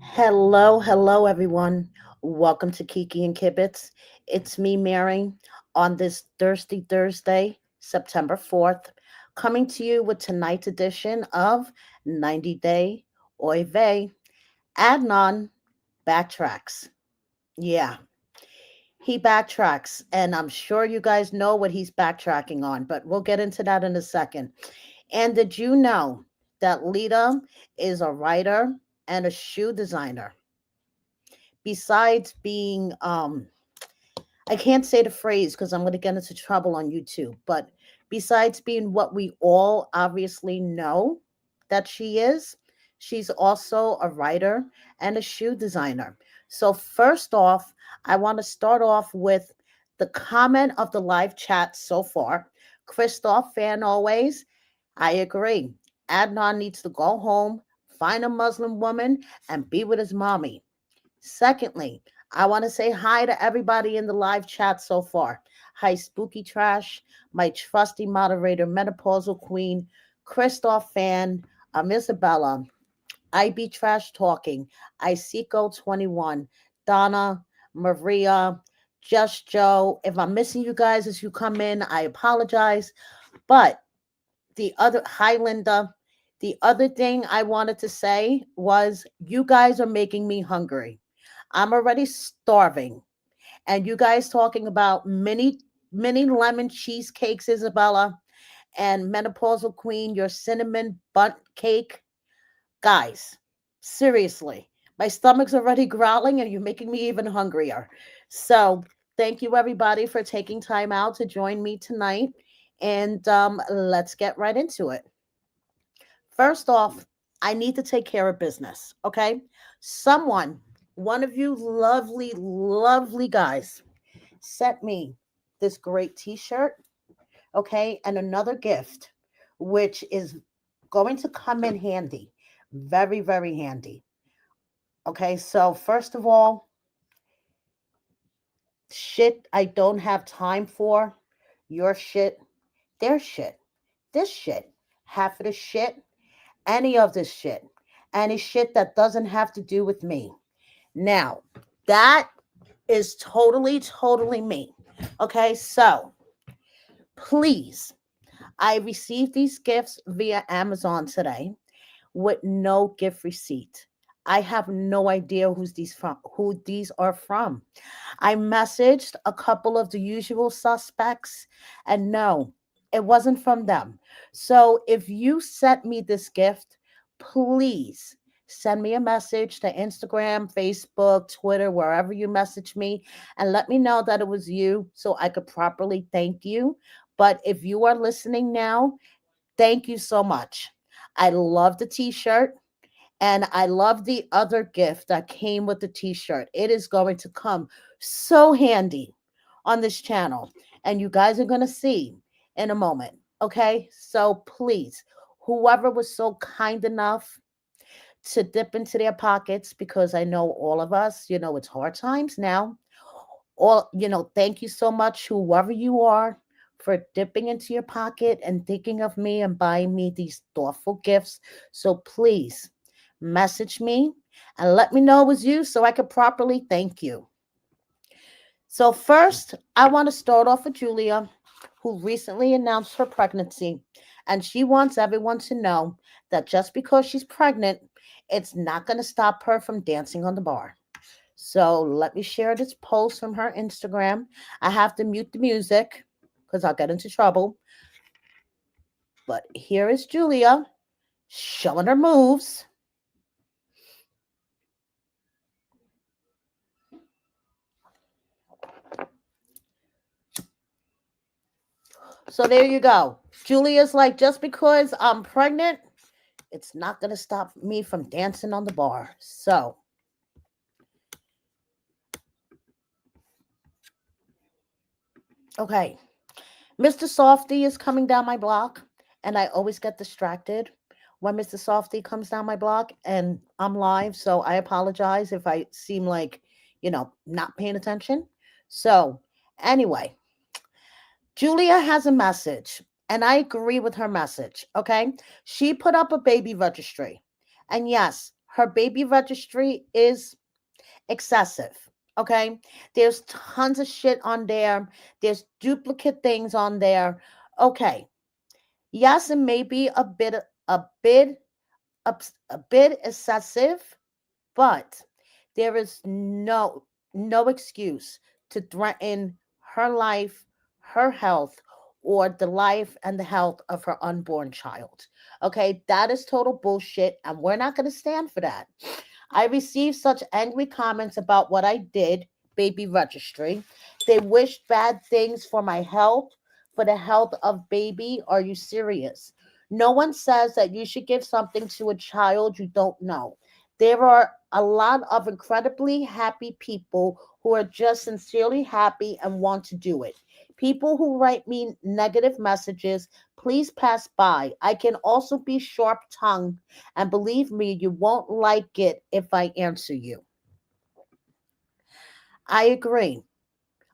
Hello, everyone. Welcome to Kiki and Kibitz. It's me, Mary, on this Thirsty Thursday, September 4th, coming to you with tonight's edition of 90 Day Oy Vey. Adnan backtracks. Yeah, he backtracks, and I'm sure you guys know what he's backtracking on, but we'll get into that in a second. And did you know that Leida is a writer and a shoe designer? Besides being I can't say the phrase because I'm going to get into trouble on YouTube, but besides being what we all obviously know that she is, she's also a writer and a shoe designer. So first off, I want to start off with the comment of the live chat so far. Christoph fan always, I agree. Adnan needs to go home, find a Muslim woman, and be with his mommy. Secondly, I want to say hi to everybody in the live chat so far. Hi, Spooky Trash, my trusty moderator, Menopausal Queen, Christoph Fan, Isabella, IB Trash Talking, Iseco21, Donna, Maria, Just Joe. If I'm missing you guys as you come in, I apologize. But hi, Linda. The other thing I wanted to say was you guys are making me hungry. I'm already starving. And you guys talking about mini lemon cheesecakes, Isabella, and menopausal queen, your cinnamon bunt cake. Guys, seriously, my stomach's already growling and you're making me even hungrier. So thank you everybody for taking time out to join me tonight. And let's get right into it. First off, I need to take care of business. Okay. One of you lovely guys, sent me this great t shirt. Okay. And another gift, which is going to come in handy. Very handy. Okay. So, first of all, shit I don't have time for, your shit, their shit, this shit, half of the shit, any of this shit, any shit that doesn't have to do with me. Now, that is totally me. Okay, so please, I received these gifts via Amazon today with no gift receipt. I have no idea who these are from. I messaged a couple of the usual suspects and no, it wasn't from them. So if you sent me this gift, please send me a message to Instagram, Facebook, Twitter, wherever you message me, and let me know that it was you so I could properly thank you. But if you are listening now, thank you so much. I love the t shirt. And I love the other gift that came with the t shirt. It is going to come so handy on this channel. And you guys are going to see in a moment. Okay. So please, whoever was so kind enough to dip into their pockets, because I know all of us, it's hard times now. Thank you so much, whoever you are, for dipping into your pocket and thinking of me and buying me these thoughtful gifts. So please message me and let me know it was you so I could properly thank you. So, first, I want to start off with Julia, who recently announced her pregnancy. And she wants everyone to know that just because she's pregnant, it's not going to stop her from dancing on the bar. So let me share this post from her Instagram. I have to mute the music because I'll get into trouble. But here is Julia showing her moves. So there you go. Julia's like, just because I'm pregnant, it's not going to stop me from dancing on the bar. So, okay. Mr. Softy is coming down my block, and I always get distracted when Mr. Softy comes down my block and I'm live. So I apologize if I seem like, not paying attention. So, anyway, Julia has a message, and I agree with her message. Okay. She put up a baby registry. And yes, Her baby registry is excessive. Okay. There's tons of shit on there. There's duplicate things on there. Okay. Yes, it may be a bit excessive, but there is no excuse to threaten her life, her health, or the life and the health of her unborn child. Okay, that is total bullshit, and we're not going to stand for that. I received such angry comments about what I did, baby registry. They wished bad things for my health, for the health of baby. Are you serious? No one says that you should give something to a child you don't know. There are a lot of incredibly happy people who are just sincerely happy and want to do it. People who write me negative messages, please pass by. I can also be sharp tongued, and believe me, you won't like it if I answer you. I agree.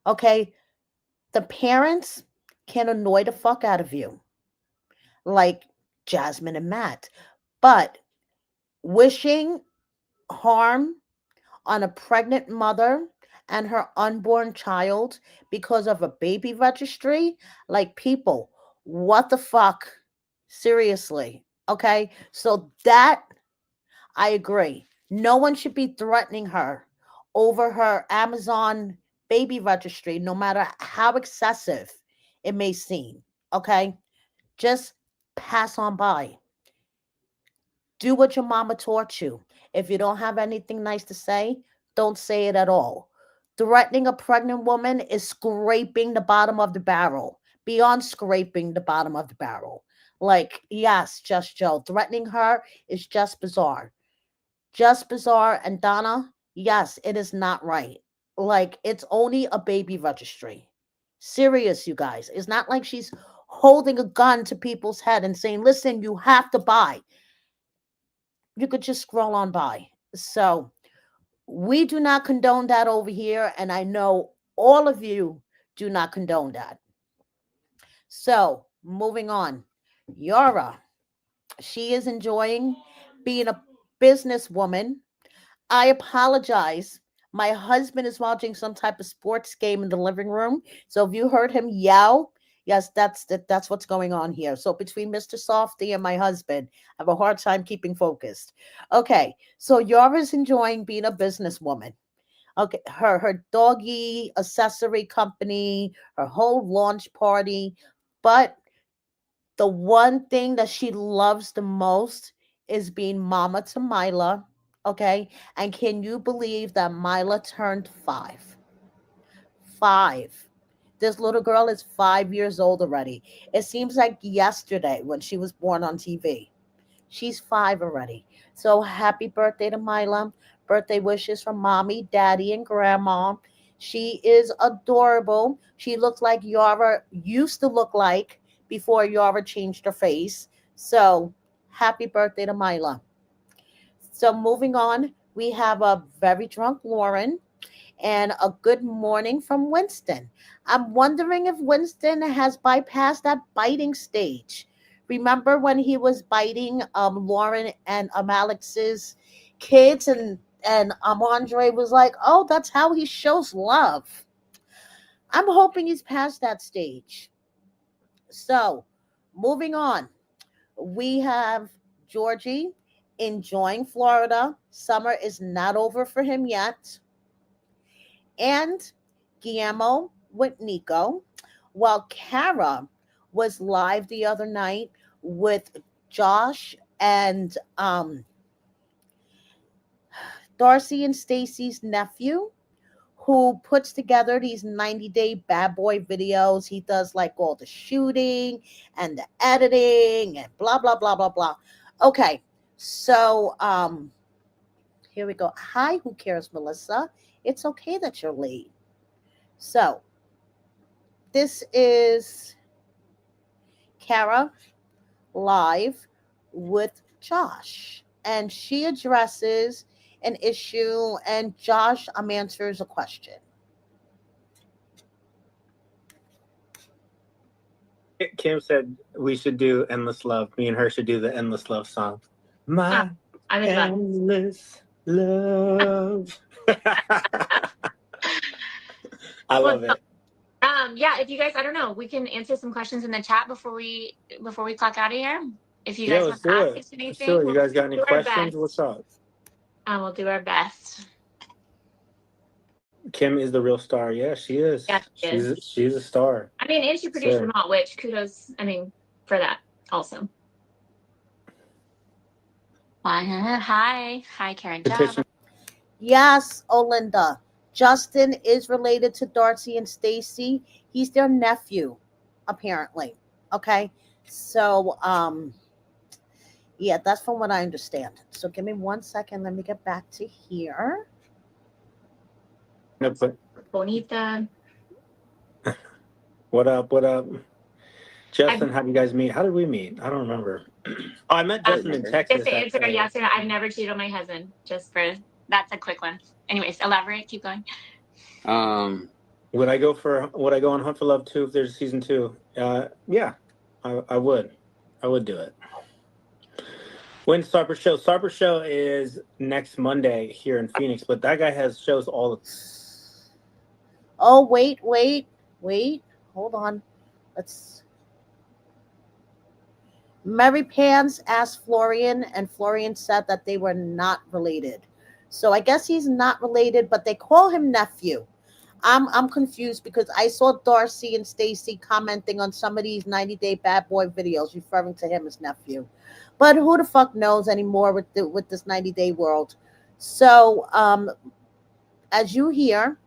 Okay. The parents can annoy the fuck out of you, like Jasmine and Matt. But wishing harm on a pregnant mother and her unborn child because of a baby registry, like people, what the fuck? Seriously. Okay. So that I agree. No one should be threatening her over her Amazon baby registry, no matter how excessive it may seem. Okay? Just pass on by. Do what your mama taught you. If you don't have anything nice to say, don't say it at all. Threatening a pregnant woman is scraping the bottom of the barrel, beyond scraping the bottom of the barrel. Like, yes, Just Joe. Threatening her is just bizarre. Just Bizarre and Donna, yes, it is not right. Like, it's only a baby registry. Serious, you guys. It's not like she's holding a gun to people's head and saying, listen, you have to buy. You could just scroll on by. So, we do not condone that over here. And I know all of you do not condone that. So, moving on. Yara, she is enjoying being a businesswoman. I apologize. My husband is watching some type of sports game in the living room. So if you heard him yell, yes, that's what's going on here. So between Mr. Softy and my husband, I have a hard time keeping focused. Okay, so Yara's enjoying being a businesswoman. Okay, her doggy accessory company, her whole launch party, but the one thing that she loves the most is being mama to Mila. Okay. And can you believe that Mila turned 5? 5. This little girl is 5 years old already. It seems like yesterday when she was born on TV. She's 5 already. So happy birthday to Mila. Birthday wishes from mommy, daddy, and grandma. She is adorable. She looks like Yara used to look like before Yara changed her face. So happy birthday to Mila. So moving on, we have a very drunk Lauren and a good morning from Winston. I'm wondering if Winston has bypassed that biting stage. Remember when he was biting Lauren and Alex's kids, and Andre was like, "Oh, that's how he shows love." I'm hoping he's past that stage. So, moving on, we have Georgie enjoying Florida. Summer is not over for him yet. And Guillermo with Nico, while Kara was live the other night with Josh and Darcy and Stacy's nephew, who puts together these 90-day bad boy videos. He does like all the shooting and the editing and blah blah blah blah blah. Okay, so here we go. Hi, who cares, Melissa? It's okay that you're late. So this is Kara live with Josh, and she addresses an issue, and Josh answers a question. Kim said we should do Endless Love. Me and her should do the Endless Love song. Ah, My I was about. Endless love. I Well, love it. yeah. If you guys, I don't know, we can answer some questions in the chat before we clock out of here. If you Yeah, guys want let's to do ask it. us Let's do anything, it. You guys got any we'll do our questions? What's best. up? We'll do our best. Kim is the real star. Yeah, she Yeah, is. she is. She's a star. I mean, and she That's produced them it. all, which kudos. I mean, for that also. Hi, Karen Dove. Petition. Yes, Olinda. Justin is related to Darcy and Stacy. He's their nephew, apparently. Okay. So, yeah, that's from what I understand. So give me 1 second. Let me get back to here. No, but Bonita. what up? What up? I've Justin, how did you guys meet? How did we meet? I don't remember. Oh, I met Justin in just Texas, to answer actually. yes or no, I've never cheated on my husband. Just for that's a quick one. Anyways, elaborate. Keep going. Um, would I go on Hunt for Love 2 if there's season 2? Yeah, I would. I would do it. When's Sarper show? Sarper show is next Monday here in Phoenix, but that guy has shows all the. Oh, wait. Hold on. Let's. Mary Pans asked Florian, and Florian said that they were not related. So I guess he's not related, but they call him nephew. I'm confused because I saw Darcy and Stacy commenting on some of these 90-day bad boy videos referring to him as nephew. But who the fuck knows anymore with this 90-day world. So as you hear,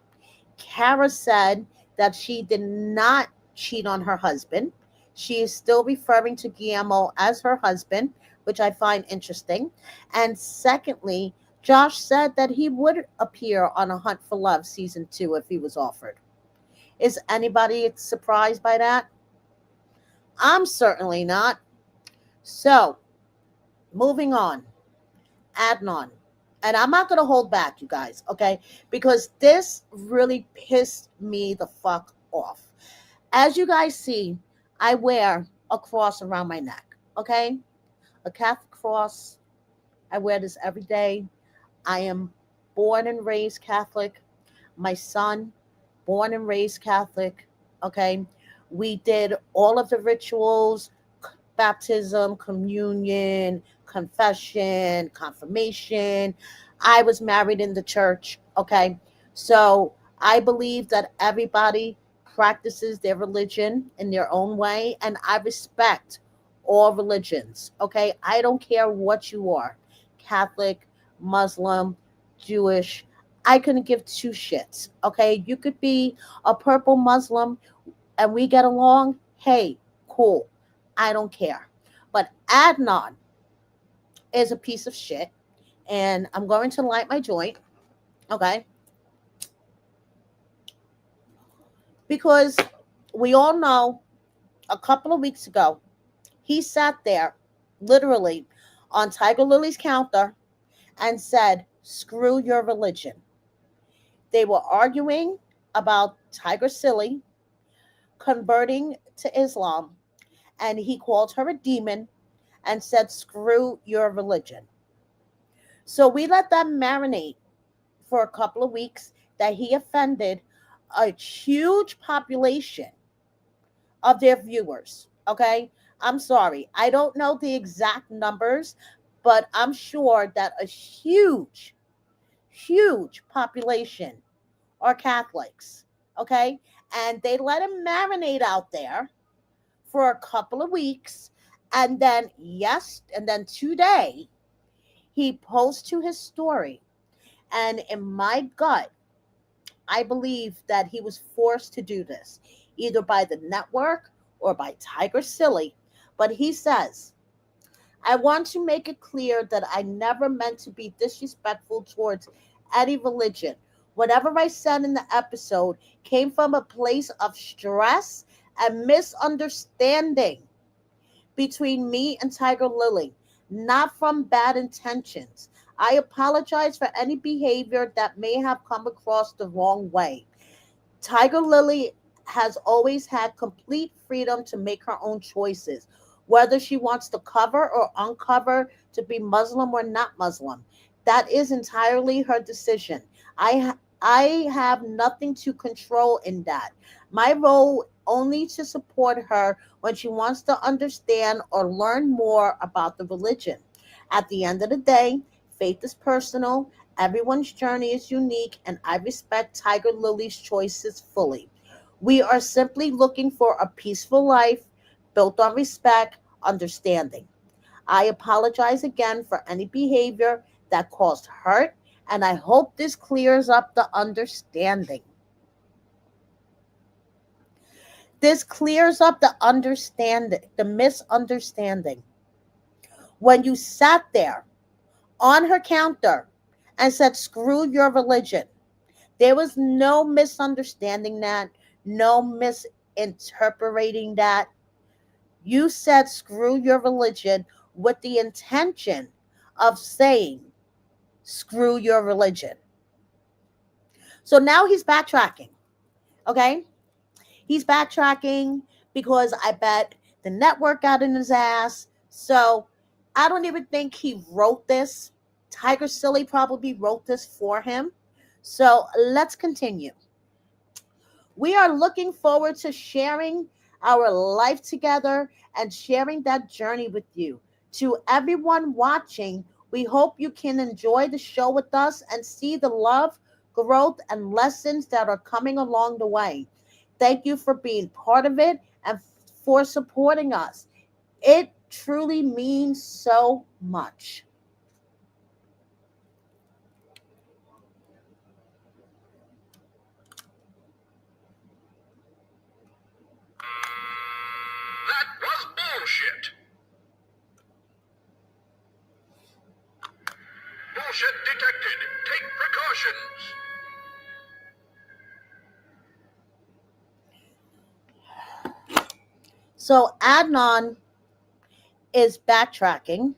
Kara said that she did not cheat on her husband. She is still referring to Guillermo as her husband, which I find interesting. And secondly, Josh said that he would appear on A Hunt for Love season 2 if he was offered. Is anybody surprised by that? I'm certainly not. So, moving on. Adnan. And I'm not going to hold back, you guys, okay? Because this really pissed me the fuck off. As you guys see, I wear a cross around my neck, okay? A Catholic cross. I wear this every day. I am born and raised Catholic. My son, born and raised Catholic, okay? We did all of the rituals, baptism, communion, confession, confirmation. I was married in the church, okay? So I believe that everybody practices their religion in their own way, and I respect all religions, okay? I don't care what you are, Catholic, Muslim, Jewish. I couldn't give two shits, okay? You could be a purple Muslim and we get along. Hey, cool. I don't care. But Adnan is a piece of shit. And I'm going to light my joint, okay? Because we all know a couple of weeks ago, he sat there literally on Tiger Lily's counter and said, screw your religion. They were arguing about Tiger Silly converting to Islam, and he called her a demon and said, screw your religion. So we let them marinate for a couple of weeks that he offended a huge population of their viewers. Okay. I'm sorry. I don't know the exact numbers, but I'm sure that a huge population are Catholics. Okay. And they let him marinate out there for a couple of weeks. And then, yes, and then today, he posts to his story. And in my gut, I believe that he was forced to do this, either by the network or by Tiger Silly. But he says, I want to make it clear that I never meant to be disrespectful towards any religion. Whatever I said in the episode came from a place of stress and misunderstanding between me and Tiger Lily, not from bad intentions. I apologize for any behavior that may have come across the wrong way. Tiger Lily has always had complete freedom to make her own choices, whether she wants to cover or uncover to be Muslim or not Muslim. That is entirely her decision. I have nothing to control in that. My role only to support her when she wants to understand or learn more about the religion. At the end of the day, faith is personal, everyone's journey is unique, and I respect Tiger Lily's choices fully. We are simply looking for a peaceful life built on respect, understanding. I apologize again for any behavior that caused hurt, and I hope this clears up the understanding. This clears up the understanding, the misunderstanding. When you sat there on her counter and said, screw your religion, there was no misunderstanding that, no misinterpreting that. You said, screw your religion with the intention of saying, screw your religion. So now he's backtracking. Okay? He's backtracking because I bet the network got in his ass. So I don't even think he wrote this. Tiger Silly probably wrote this for him. So let's continue. We are looking forward to sharing our life together and sharing that journey with you. To everyone watching, we hope you can enjoy the show with us and see the love, growth, and lessons that are coming along the way. Thank you for being part of it and for supporting us. It truly means so much. That was bullshit. Bullshit detected. Take precautions. So Adnan is backtracking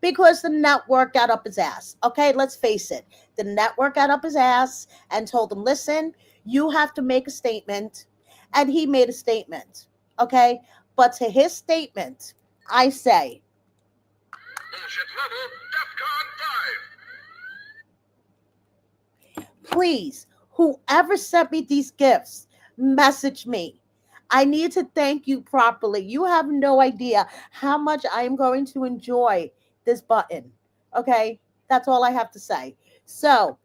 because the network got up his ass. Okay, let's face it. The network got up his ass and told him, listen, you have to make a statement. And he made a statement. Okay, but to his statement, I say, Bullshit level DEFCON 5. please, whoever sent me these gifts, message me. I need to thank you properly. You have no idea how much I am going to enjoy this button. Okay, that's all I have to say. So,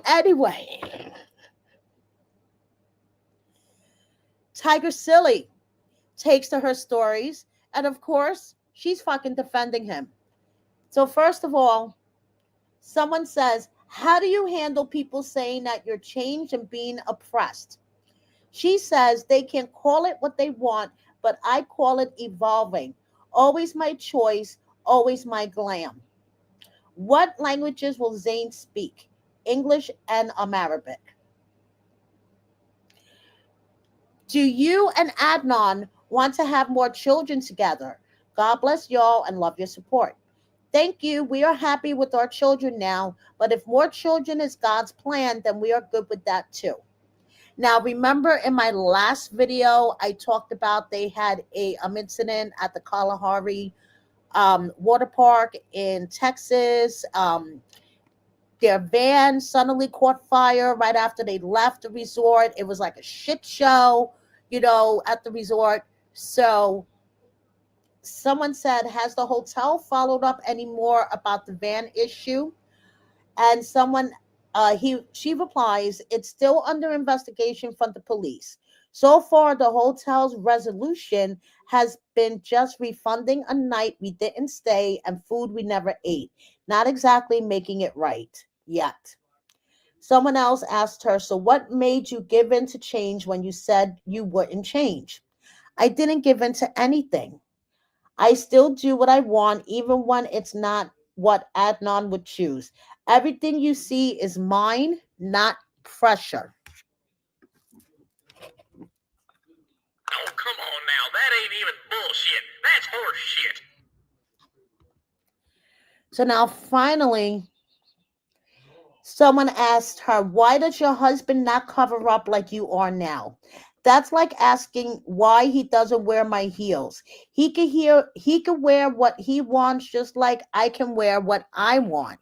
anyway, Tiger Silly takes to her stories, and of course, she's fucking defending him. So, first of all, someone says, how do you handle people saying that you're changed and being oppressed? She says they can call it what they want, but I call it evolving. Always my choice, always my glam. What languages will Zayn speak? English and Arabic. Do you and Adnan want to have more children together? God bless y'all and love your support. Thank you. We are happy with our children now, but if more children is God's plan, then we are good with that too. Now, remember in my last video, I talked about they had a incident at the Kalahari water park in Texas. Their van suddenly caught fire right after they left the resort. It was like a shit show, at the resort. So someone said, has the hotel followed up any more about the van issue? And someone she replies, it's still under investigation from the police. So far the hotel's resolution has been just refunding a night we didn't stay and food we never ate, not exactly making it right yet. Someone else asked her, so what made you give in to change when you said you wouldn't change? I didn't give in to anything. I still do what I want, even when it's not what Adnan would choose. Everything you see is mine, not pressure. Oh, come on now. That ain't even bullshit. That's horse shit. So now finally, someone asked her, why does your husband not cover up like you are now? That's like asking why he doesn't wear my heels. He can wear what he wants just like I can wear what I want.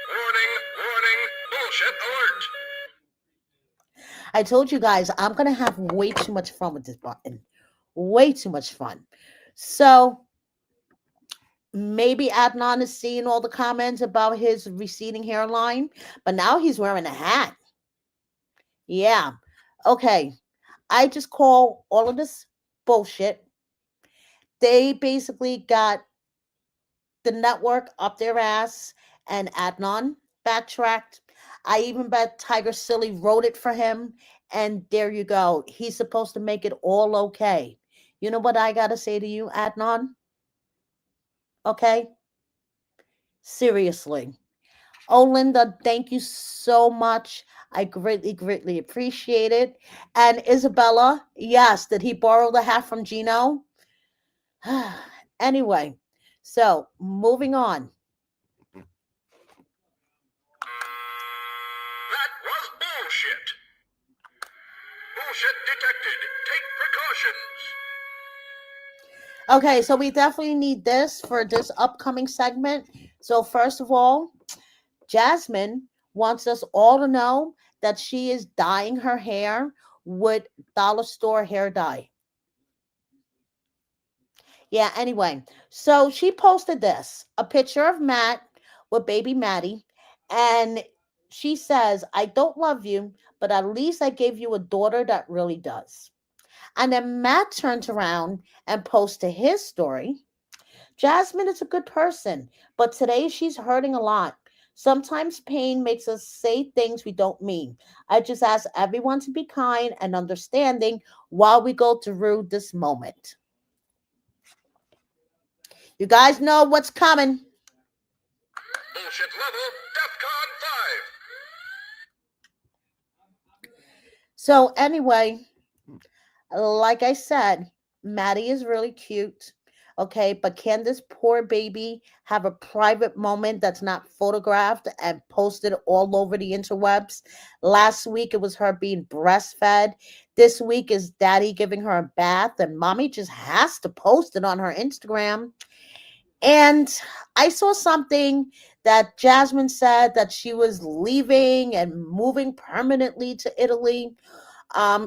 Warning, warning, bullshit alert. I told you guys I'm gonna have way too much fun with this button. Way too much fun. So maybe Adnan is seeing all the comments about his receding hairline, but now he's wearing a hat. Yeah. Okay. I just call all of this bullshit. They basically got the network up their ass and Adnan backtracked. I even bet Tiger Silly wrote it for him. And there you go. He's supposed to make it all okay. You know what I got to say to you, Adnan? Okay? Seriously. Oh, Linda, thank you so much. I greatly, greatly appreciate it. And Isabella, yes, did he borrow the hat from Gino? Anyway, so moving on. That was bullshit. Bullshit detected. Take precautions. Okay, so we definitely need this for this upcoming segment. So, first of all, Jasmine wants us all to know that she is dyeing her hair with dollar store hair dye. Yeah, anyway, so she posted this a picture of Matt with baby Maddie, and she says, I don't love you, but at least I gave you a daughter that really does. And then Matt turns around and posts to his story. Jasmine is a good person, but today she's hurting a lot. Sometimes pain makes us say things we don't mean. I just ask everyone to be kind and understanding while we go through this moment. You guys know what's coming. Bullshit level, DEFCON 5. So, anyway, like I said, Maddie is really cute. Okay, but can this poor baby have a private moment that's not photographed and posted all over the interwebs? Last week it was her being breastfed. This week is daddy giving her a bath, and mommy just has to post it on her Instagram. And I saw something that Jasmine said that she was leaving and moving permanently to Italy.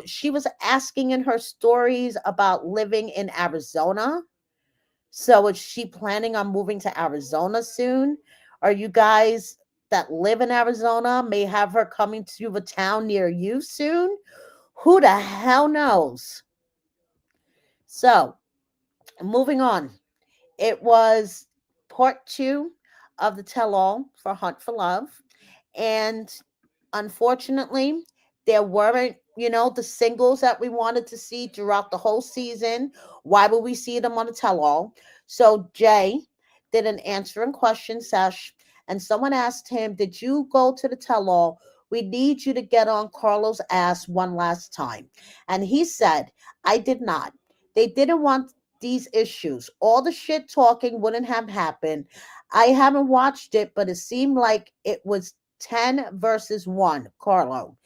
She was asking in her stories about living in Arizona. So is she planning on moving to Arizona soon? Are you guys that live in Arizona may have her coming to a town near you soon? Who the hell knows? So, moving on. It was part two of the tell all for Hunt for Love. And unfortunately, there weren't, the singles that we wanted to see throughout the whole season. Why would we see them on the tell all? So Jay did an answering question sesh, and someone asked him, did you go to the tell all? We need you to get on Carlo's ass one last time. And he said, I did not. They didn't want these issues. All the shit talking wouldn't have happened. I haven't watched it, but it seemed like it was 10 versus 1, Carlo.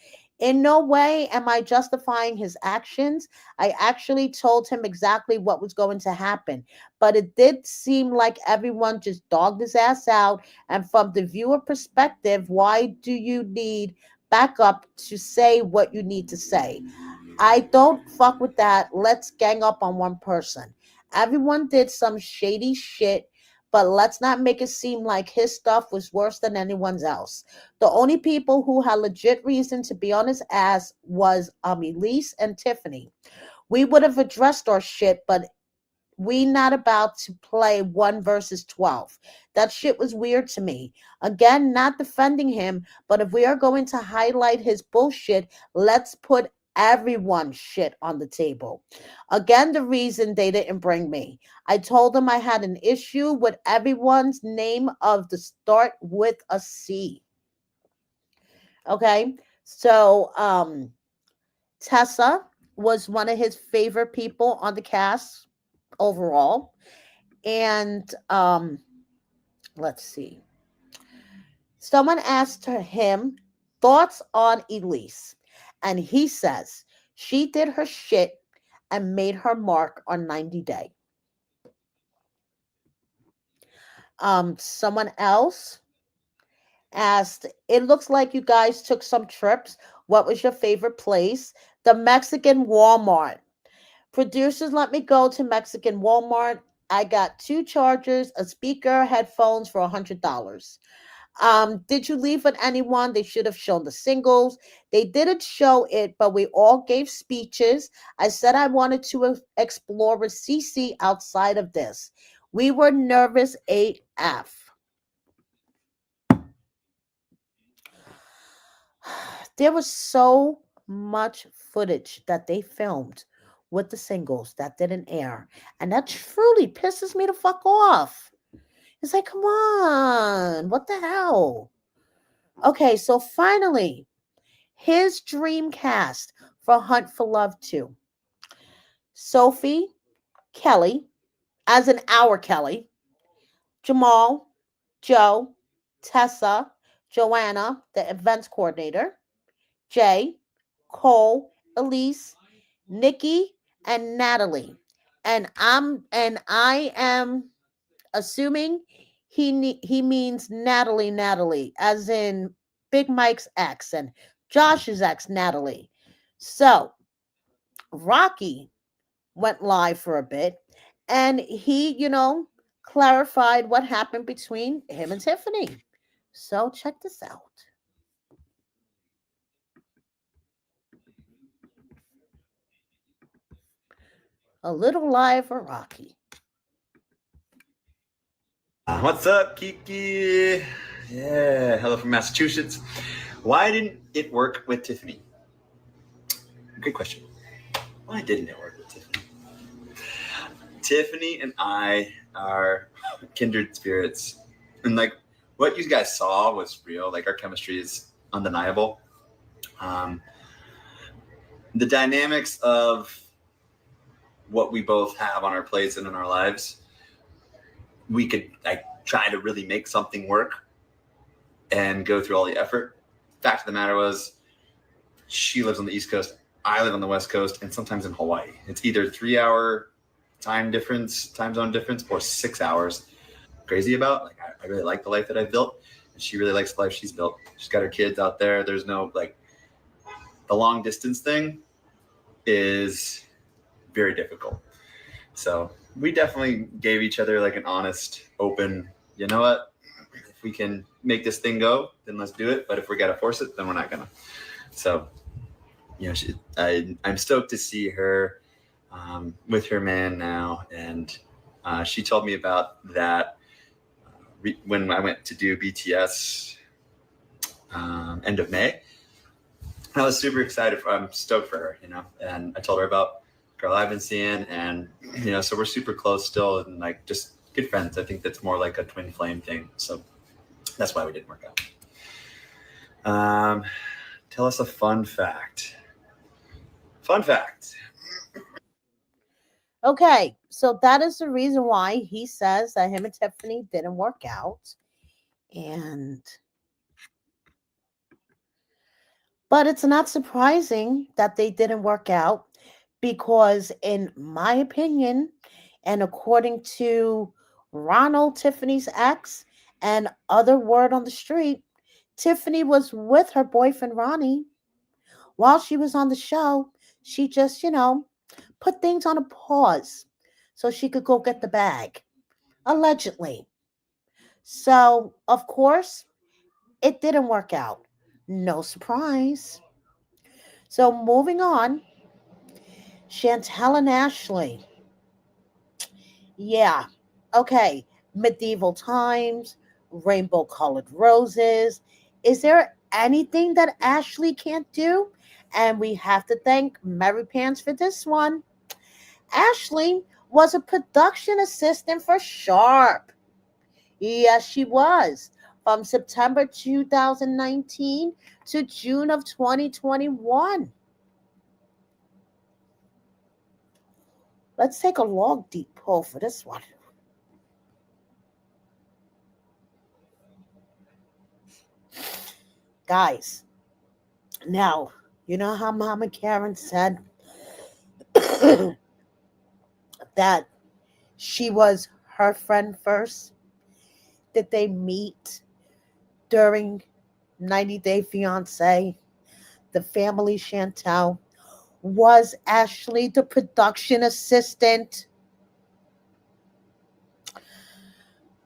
In no way am I justifying his actions. I actually told him exactly what was going to happen. But it did seem like everyone just dogged his ass out. And from the viewer perspective, why do you need backup to say what you need to say? I don't fuck with that. Let's gang up on one person. Everyone did some shady shit, but let's not make it seem like his stuff was worse than anyone's else. The only people who had legit reason to be on his ass was Elise and Tiffany. We would have addressed our shit, but we not about to play 1 versus 12. That shit was weird to me. Again, not defending him, but if we are going to highlight his bullshit, let's put everyone's shit on the table. Again, the reason they didn't bring me. I told them I had an issue with everyone's name of the start with a C. Okay? So, Tessa was one of his favorite people on the cast overall. And let's see. Someone asked him thoughts on Elise. And he says she did her shit and made her mark on 90 Day. Someone else asked, it looks like you guys took some trips. What was your favorite place? The Mexican Walmart. Producers let me go to Mexican Walmart. I got 2 chargers, a speaker, headphones for $100. Did you leave with anyone? They should have shown the singles. They didn't show it, but we all gave speeches. I said I wanted to explore with CC outside of this. We were nervous AF. There was so much footage that they filmed with the singles that didn't air. And that truly pisses me the fuck off. It's like, come on. What the hell? Okay, so finally, his dream cast for Hunt for Love 2. Sophie, Kelly, as in our Kelly, Jamal, Joe, Tessa, Joanna, the events coordinator, Jay, Cole, Elise, Nikki, and Natalie. I am assuming he means Natalie, as in Big Mike's ex and Josh's ex, Natalie. So Rocky went live for a bit, and he, clarified what happened between him and Tiffany. So check this out. A little live for Rocky. What's up, Kiki? Yeah, hello from Massachusetts. Why didn't it work with Tiffany? Great question. Why didn't it work with Tiffany? Tiffany and I are kindred spirits. And like what you guys saw was real. Like our chemistry is undeniable. The dynamics of what we both have on our plates and in our lives, we could like try to really make something work and go through all the effort. Fact of the matter was, she lives on the East Coast, I live on the West Coast, and sometimes in Hawaii. It's either 3-hour time zone difference, or 6 hours. Crazy about, like, I really like the life that I've built, and she really likes the life she's built. She's got her kids out there. There's no, like, the long distance thing is very difficult. So we definitely gave each other like an honest, open, you know what? If we can make this thing go, then let's do it. But if we got to force it, then we're not going to. So, I'm stoked to see her with her man now. And she told me about that when I went to do BTS end of May. I was super excited. I'm stoked for her, and I told her about girl I've been seeing, and so we're super close still, and like just good friends. I think that's more like a twin flame thing. So that's why we didn't work out. Tell us a fun fact. Fun fact. Okay, so that is the reason why he says that him and Tiffany didn't work out. But it's not surprising that they didn't work out, because in my opinion, and according to Ronald, Tiffany's ex, and other word on the street, Tiffany was with her boyfriend Ronnie while she was on the show. She just, put things on a pause so she could go get the bag, allegedly. So, of course, it didn't work out. No surprise. So, moving on, Chantel and Ashley. Yeah. Okay. Medieval times, rainbow colored roses. Is there anything that Ashley can't do? And we have to thank Mary Pants for this one. Ashley was a production assistant for Sharp. Yes, she was. From September 2019 to June of 2021. Let's take a long, deep pull for this one. Guys, now, You know how Mama Karen said that she was her friend first? Did they meet during 90 Day Fiance? The family Chantel was Ashley the production assistant.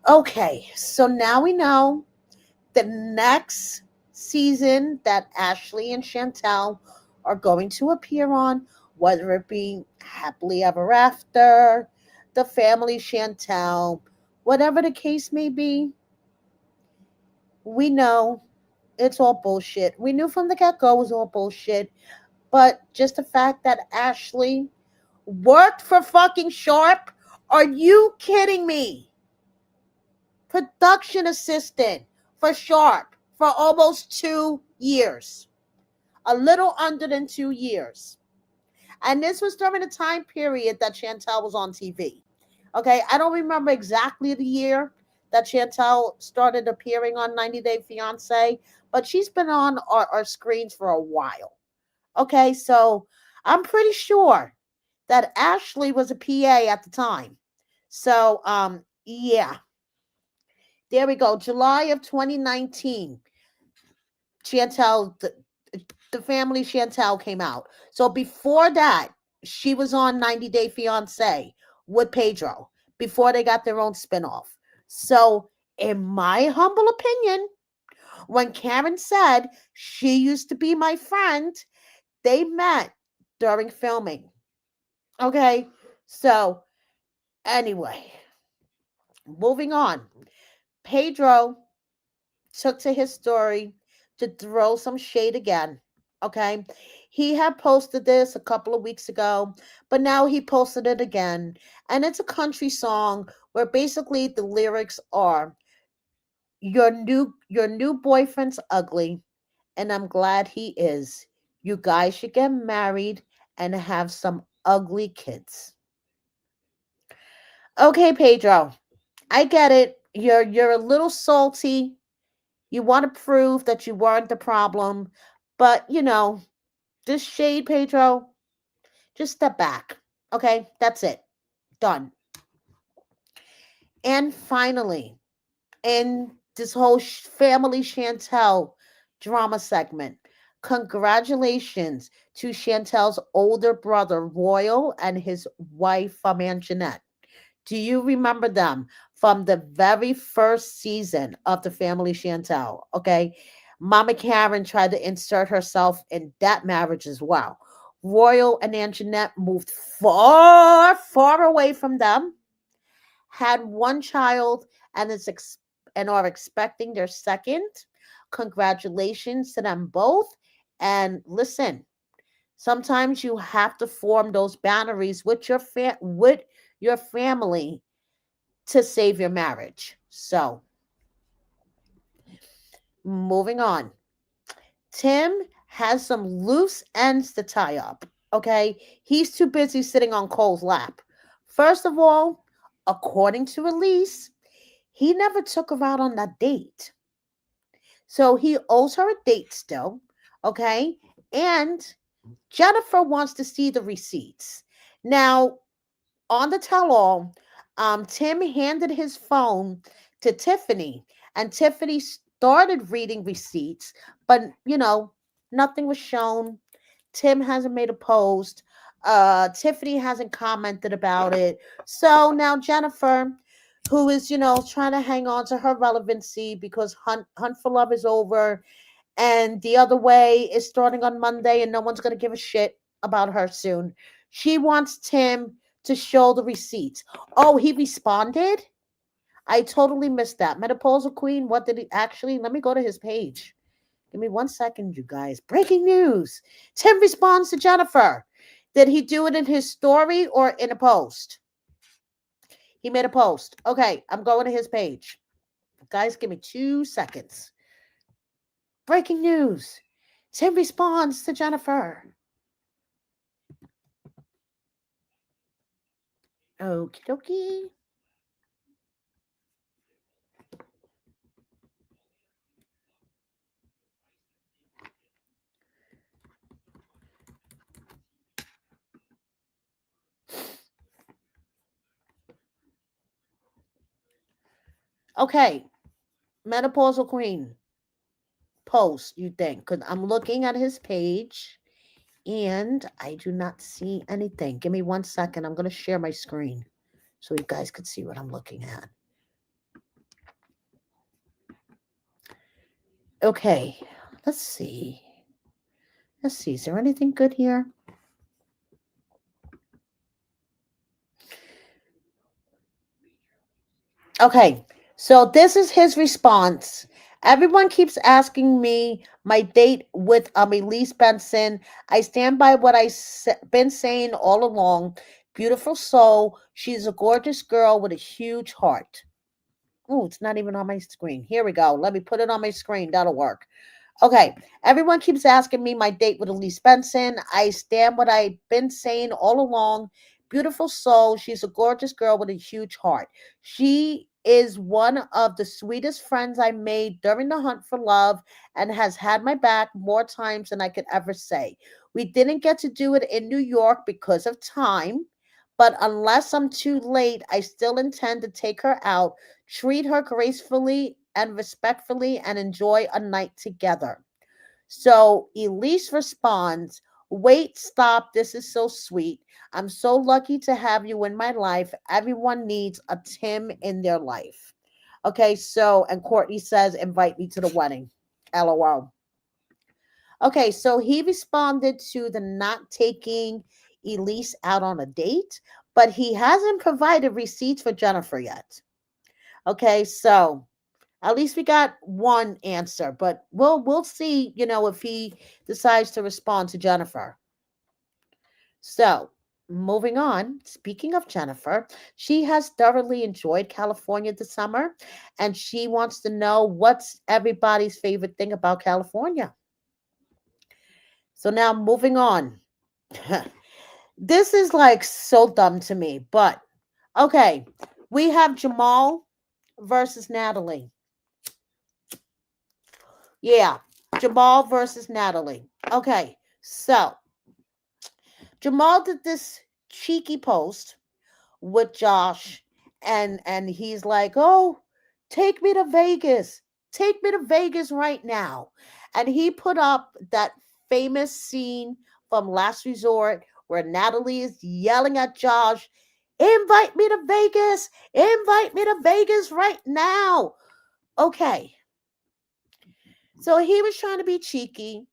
Okay, so now we know the next season that Ashley and Chantel are going to appear on, whether it be Happily Ever After, The Family Chantel, whatever the case may be, we know it's all bullshit. We knew from the get go it was all bullshit, but just the fact that Ashley worked for fucking Sharp, are you kidding me? Production assistant for Sharp for almost 2 years. A little under than 2 years. And this was during the time period that Chantel was on TV. Okay, I don't remember exactly the year that Chantel started appearing on 90 Day Fiance, but she's been on our screens for a while. Okay, so I'm pretty sure that Ashley was a PA at the time. So, yeah, there we go. July of 2019, Chantel, the family Chantel came out. So before that, she was on 90 Day Fiance with Pedro before they got their own spinoff. So, in my humble opinion, when Karen said she used to be my friend, they met during filming. Okay, so anyway, moving on. Pedro took to his story to throw some shade again. Okay. He had posted this a couple of weeks ago, but now he posted it again. And it's a country song where basically the lyrics are your new boyfriend's ugly, and I'm glad he is. You guys should get married and have some ugly kids. Okay, Pedro. I get it. You're a little salty. You want to prove that you weren't the problem, but this shade, Pedro, just step back. Okay, that's it. Done. And finally, in this whole family Chantel drama segment, congratulations to Chantel's older brother, Royal, and his wife, Anjanette. Do you remember them from the very first season of the family Chantel? Okay. Mama Karen tried to insert herself in that marriage as well. Royal and Anjanette moved far, far away from them, had one child, and and are expecting their second. Congratulations to them both. And listen, sometimes you have to form those boundaries with your family to save your marriage. So, moving on. Tim has some loose ends to tie up. Okay. He's too busy sitting on Cole's lap. First of all, according to Elise, he never took her out on that date. So he owes her a date still. Okay. And Jennifer wants to see the receipts. Now, on the tell all, Tim handed his phone to Tiffany, and Tiffany started reading receipts, but nothing was shown. Tim hasn't made a post. Tiffany hasn't commented about it. So now Jennifer, who is trying to hang on to her relevancy because Hunt for Love is over, and The Other Way is starting on Monday, and no one's going to give a shit about her soon. She wants Tim to show the receipts. Oh, he responded? I totally missed that. Menopausal Queen, what did he actually? Let me go to his page. Give me 1 second, you guys. Breaking news. Tim responds to Jennifer. Did he do it in his story or in a post? He made a post. Okay, I'm going to his page. Guys, give me 2 seconds. Breaking news. Tim responds to Jennifer. Okie dokie. Okay, menopausal queen post, you think? Because I'm looking at his page and I do not see anything. Give me 1 second. I'm going to share my screen so you guys can see what I'm looking at. Okay, let's see. Let's see. Is there anything good here? Okay, so this is his response. Everyone keeps asking me my date with Elise Benson. I stand by what I've been saying all along. Beautiful soul. She's a gorgeous girl with a huge heart. Oh, it's not even on my screen. Here we go. Let me put it on my screen. That'll work. Okay, everyone keeps asking me my date with Elise Benson. I stand what I've been saying all along. Beautiful soul. She's a gorgeous girl with a huge heart. She is one of the sweetest friends I made during the hunt for love and has had my back more times than I could ever say. We didn't get to do it in New York because of time, but unless I'm too late, I still intend to take her out, treat her gracefully and respectfully, and enjoy a night together. So Elise responds, wait, stop. This is so sweet. I'm so lucky to have you in my life. Everyone needs a Tim in their life. Okay, so, and Courtney says, invite me to the wedding. LOL. Okay, so he responded to the not taking Elise out on a date, but he hasn't provided receipts for Jennifer yet. Okay, so at least we got one answer, but we'll see, if he decides to respond to Jennifer. So, moving on, speaking of Jennifer, she has thoroughly enjoyed California this summer and she wants to know what's everybody's favorite thing about California. So, now moving on. This is like so dumb to me, but okay. We have Jamal versus Natalie. Yeah, Jamal versus Natalie. Okay, so Jamal did this cheeky post with Josh, and he's like, "Oh, take me to Vegas. Take me to Vegas right now." And he put up that famous scene from Last Resort where Natalie is yelling at Josh, "Invite me to Vegas. Invite me to Vegas right now." Okay. So he was trying to be cheeky.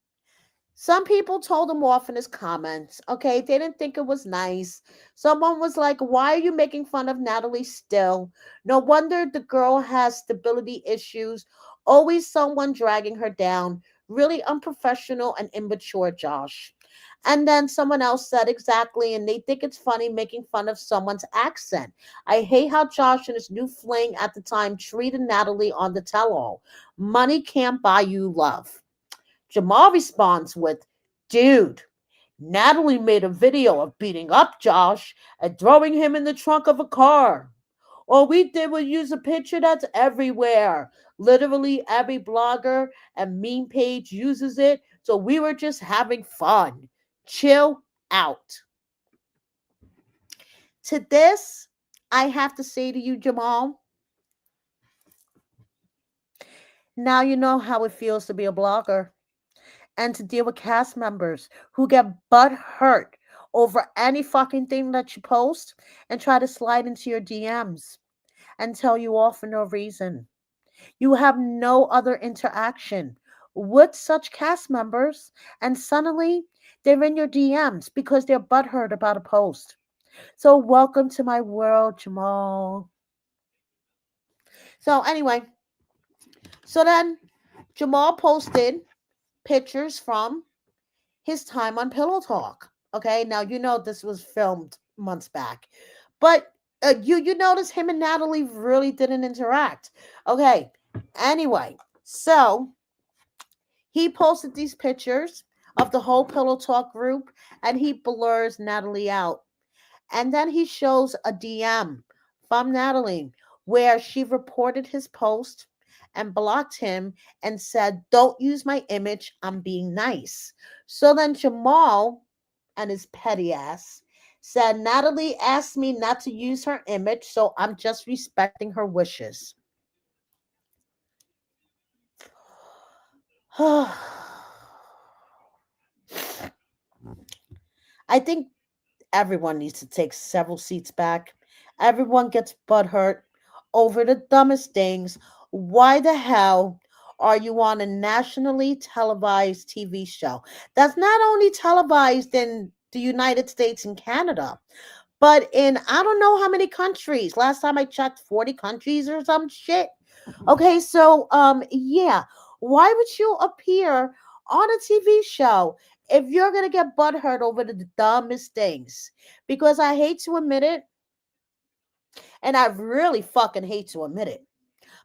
Some people told him off in his comments. Okay, they didn't think it was nice. Someone was like, why are you making fun of Natalie still? No wonder the girl has stability issues. Always someone dragging her down. Really unprofessional and immature, Josh. And then someone else said exactly, and they think it's funny making fun of someone's accent. I hate how Josh and his new fling at the time treated Natalie on the tell all. Money can't buy you love. Jamal responds with, dude, Natalie made a video of beating up Josh and throwing him in the trunk of a car. All we did was use a picture that's everywhere. Literally every blogger and meme page uses it, so we were just having fun. Chill out. To this, I have to say to you, Jamal, now you know how it feels to be a blogger and to deal with cast members who get butt hurt over any fucking thing that you post and try to slide into your DMs and tell you off for no reason. You have no other interaction with such cast members, and suddenly they're in your DMs because they're butthurt about a post. So, welcome to my world, Jamal. So, anyway, so then Jamal posted pictures from his time on Pillow Talk. Okay, now you know this was filmed months back, but you notice him and Natalie really didn't interact. Okay, anyway, so he posted these pictures of the whole Pillow Talk group, and he blurs Natalie out. And then he shows a DM from Natalie where she reported his post and blocked him and said, don't use my image. I'm being nice. So then Jamal and his petty ass said, Natalie asked me not to use her image, so I'm just respecting her wishes. I think everyone needs to take several seats back. Everyone gets butthurt over the dumbest things. Why the hell are you on a nationally televised TV show that's not only televised in the United States and Canada, but in I don't know how many countries? Last time I checked, 40 countries or some shit. Okay, so yeah, why would you appear on a TV show if you're gonna get butthurt over the dumbest things? Because I hate to admit it, and I really fucking hate to admit it,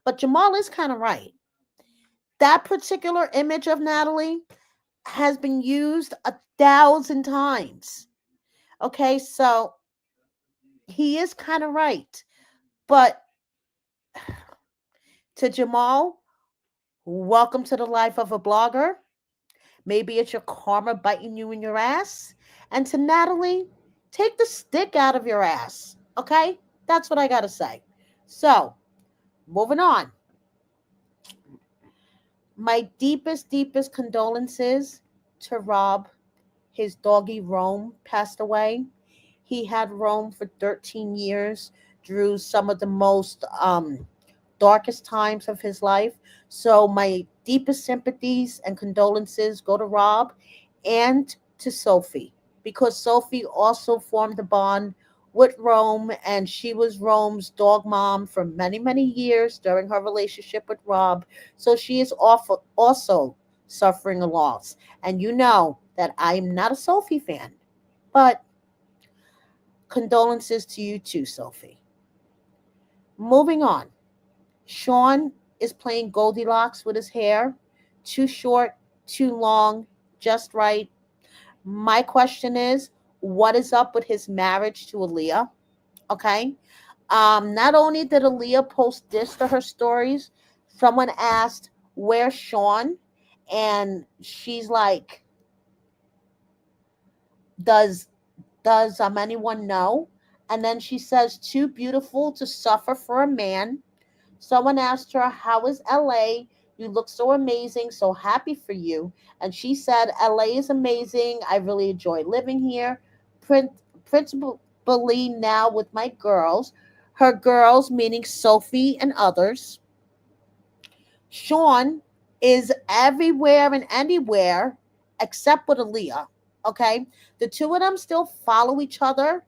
but Jamal is kind of right. That particular image of Natalie has been used 1,000 times. Okay, so he is kind of right. But to Jamal, welcome to the life of a blogger. Maybe it's your karma biting you in your ass. And to Natalie, take the stick out of your ass. Okay? That's what I got to say. So, moving on. My deepest, deepest condolences to Rob. His doggy Rome passed away. He had Rome for 13 years through some of the most darkest times of his life. So my deepest sympathies and condolences go to Rob and to Sophie, because Sophie also formed a bond with Rome, and she was Rome's dog mom for many, many years during her relationship with Rob. So she is also suffering a loss. And you know that I am not a Sophie fan, but condolences to you too, Sophie. Moving on. Sean is playing Goldilocks with his hair. Too short, too long, just right. My question is, what is up with his marriage to Aaliyah? Okay. Not only did Aaliyah post this to her stories, someone asked, where's Sean? And she's like, does anyone know? And then she says, too beautiful to suffer for a man. Someone asked her, how is LA? You look so amazing, so happy for you. And she said, LA is amazing. I really enjoy living here. Principally now with my girls. Her girls, meaning Sophie and others. Sean is everywhere and anywhere except with Aaliyah. Okay. The two of them still follow each other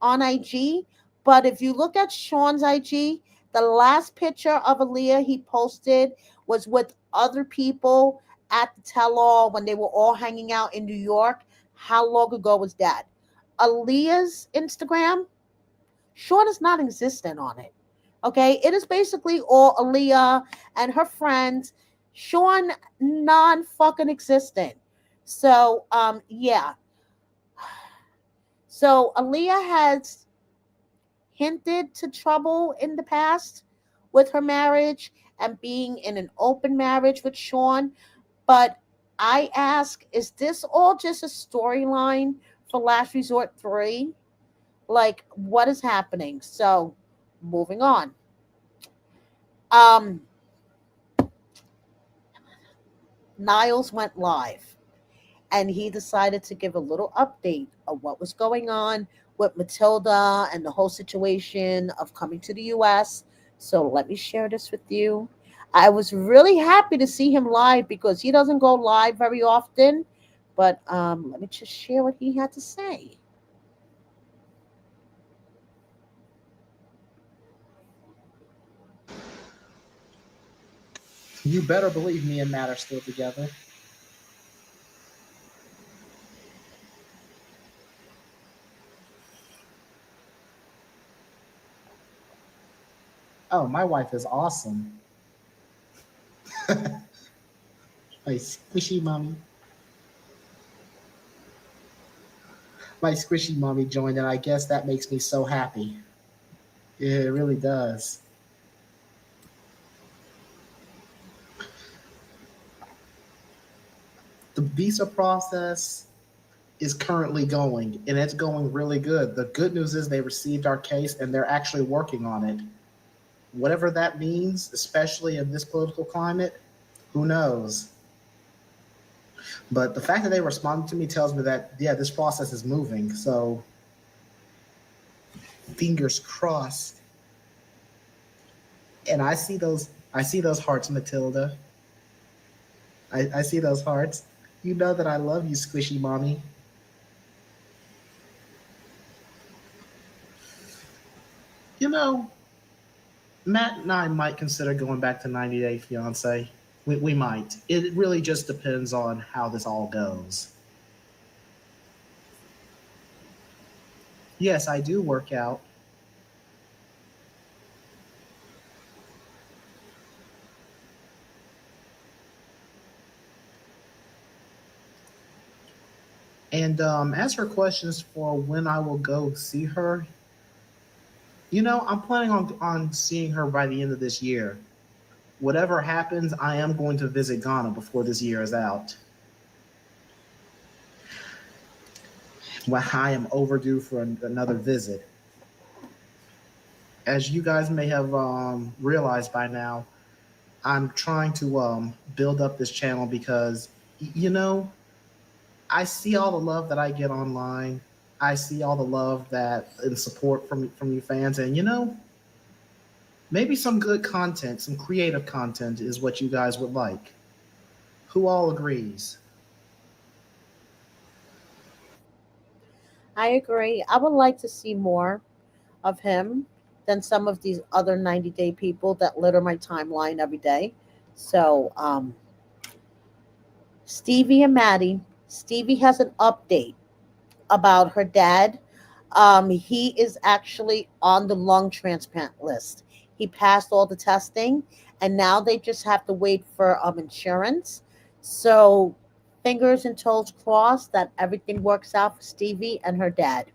on IG. But if you look at Sean's IG, the last picture of Aaliyah he posted was with other people at the tell all when they were all hanging out in New York. How long ago was that? Aaliyah's Instagram, Sean is not existent on it. Okay, it is basically all Aaliyah and her friends. Sean non fucking existent. So yeah. So Aaliyah has hinted to trouble in the past with her marriage and being in an open marriage with Sean. But I ask, is this all just a storyline for Last Resort 3? Like, what is happening? So, moving on. Um, Niles went live and he decided to give a little update of what was going on with Matilda and the whole situation of coming to the US. So let me share this with you. I was really happy to see him live because he doesn't go live very often. But let me just share what he had to say. You better believe me and Matt are still together. Oh, my wife is awesome. My squishy mommy. My squishy mommy joined, and I guess that makes me so happy. Yeah, it really does. The visa process is currently going, and it's going really good. The good news is they received our case, and they're actually working on it. Whatever that means, especially in this political climate, who knows? But the fact that they responded to me tells me that yeah, this process is moving. So fingers crossed. And I see those hearts, Matilda. I see those hearts. You know that I love you, squishy mommy. You know, Matt and I might consider going back to 90 Day Fiance. We might. It really just depends on how this all goes. Yes, I do work out. And as for questions for when I will go see her, I'm planning on seeing her by the end of this year. Whatever happens, I am going to visit Ghana before this year is out. Well, I am overdue for another visit. As you guys may have realized by now, I'm trying to build up this channel because, you know, I see all the love that I get online. I see all the love that and support from you fans, and maybe some good content, some creative content is what you guys would like. Who all agrees? I agree. I would like to see more of him than some of these other 90-day people that litter my timeline every day. So, Stevie and Maddie, Stevie has an update about her dad. He is actually on the lung transplant list. He passed all the testing, and now they just have to wait for insurance. So, fingers and toes crossed that everything works out for Stevie and her dad.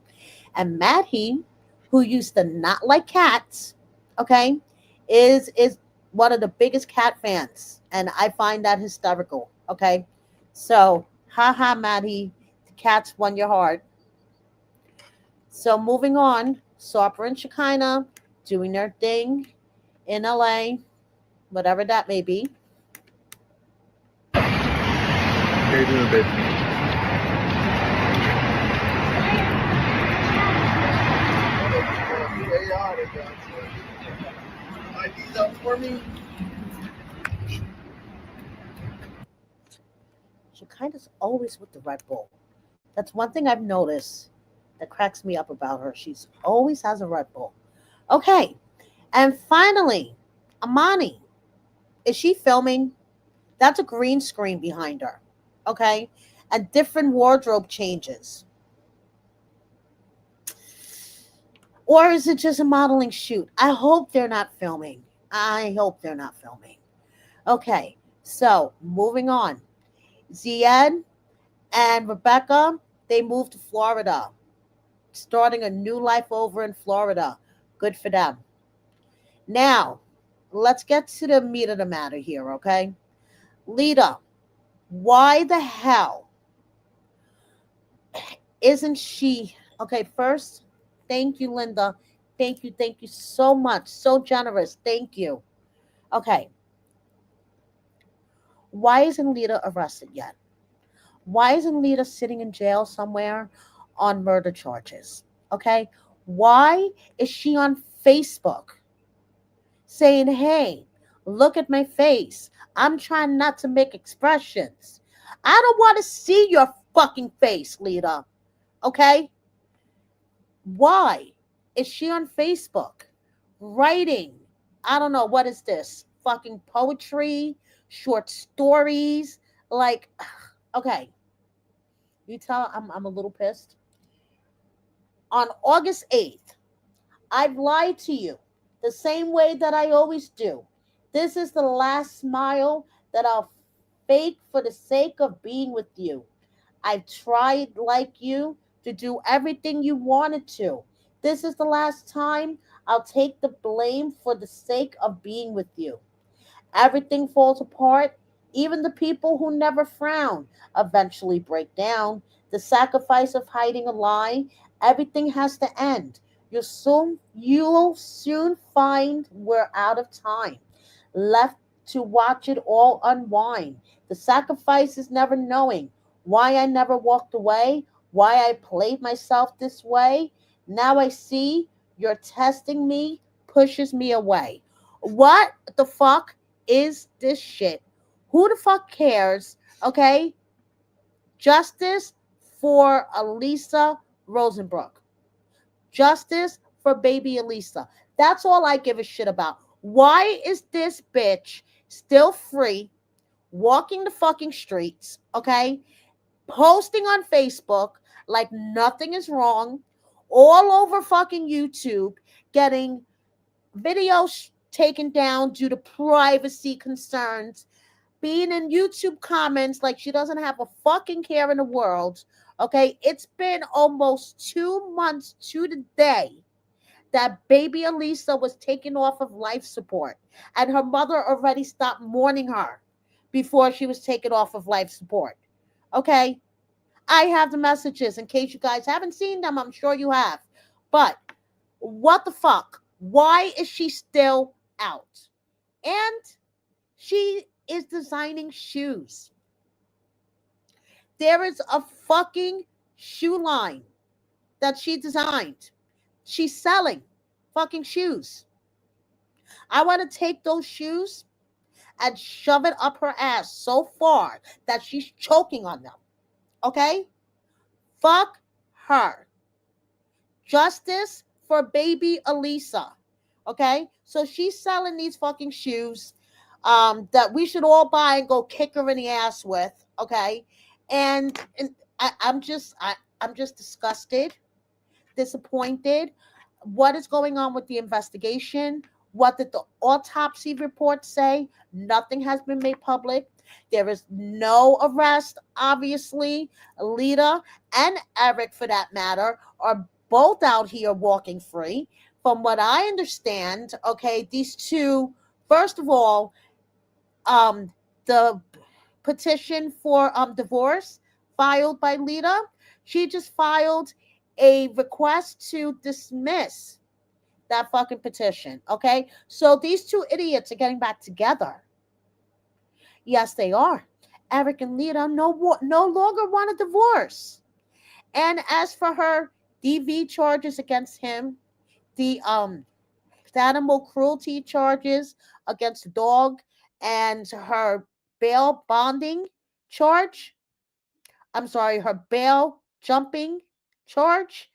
And Maddie, who used to not like cats, okay, is one of the biggest cat fans, and I find that hysterical. Okay, so haha, Maddie, the cats won your heart. So moving on, Sarper and Shekinah doing their thing in LA, whatever that may be. How you doing, baby? IDs up for me. Shekinah's always with the Red Bull. That's one thing I've noticed that cracks me up about her. She's always has a Red Bull. Okay, and finally, Amani. Is she filming? That's a green screen behind her. Okay, and different wardrobe changes. Or is it just a modeling shoot? I hope they're not filming. I hope they're not filming. Okay, so moving on. Ziad and Rebecca, they moved to Florida, starting a new life over in Florida. Good for them. Now, let's get to the meat of the matter here, okay? Leida, why the hell isn't she? Okay, first, thank you, Linda. Thank you so much. So generous. Thank you. Okay, why isn't Leida arrested yet? Why isn't Leida sitting in jail somewhere on murder charges? Okay, why is she on Facebook saying, hey, look at my face? I'm trying not to make expressions. I don't want to see your fucking face, Leida. Okay? Why is she on Facebook writing? I don't know. What is this? Fucking poetry, short stories. Like, okay. You tell I'm a little pissed. On August 8th, I've lied to you the same way that I always do. This is the last smile that I'll fake for the sake of being with you. I've tried, like you, to do everything you wanted to. This is the last time I'll take the blame for the sake of being with you. Everything falls apart. Even the people who never frown eventually break down. The sacrifice of hiding a lie, everything has to end. You'll soon find we're out of time. Left to watch it all unwind. The sacrifice is never knowing why I never walked away, why I played myself this way. Now I see you're testing me, pushes me away. What the fuck is this shit? Who the fuck cares? Okay? Justice for Alisa Rosenbrook. Justice for baby Alisa. That's all I give a shit about. Why is this bitch still free, walking the fucking streets, okay? Posting on Facebook like nothing is wrong, all over fucking YouTube, getting videos taken down due to privacy concerns, being in YouTube comments like she doesn't have a fucking care in the world. Okay, it's been almost 2 months to the day that baby Alisa was taken off of life support, and her mother already stopped mourning her before she was taken off of life support. Okay, I have the messages in case you guys haven't seen them. I'm sure you have. But what the fuck? Why is she still out? And she is designing shoes. There is a fucking shoe line that she designed. She's selling fucking shoes. I want to take those shoes and shove it up her ass so far that she's choking on them. Okay? Fuck her. Justice for baby Alisa. Okay? So she's selling these fucking shoes that we should all buy and go kick her in the ass with. Okay? And I'm just disgusted, disappointed. What is going on with the investigation? What did the autopsy report say? Nothing has been made public. There is no arrest, obviously. Leida and Eric, for that matter, are both out here walking free. From what I understand, okay, these two, first of all, the petition for divorce filed by Leida, she just filed a request to dismiss that fucking petition. Okay, so these two idiots are getting back together. Yes, they are. Eric and Leida no longer want a divorce. And as for her DV charges against him, the animal cruelty charges against the dog, and her bail bonding charge, I'm sorry, her bail jumping charge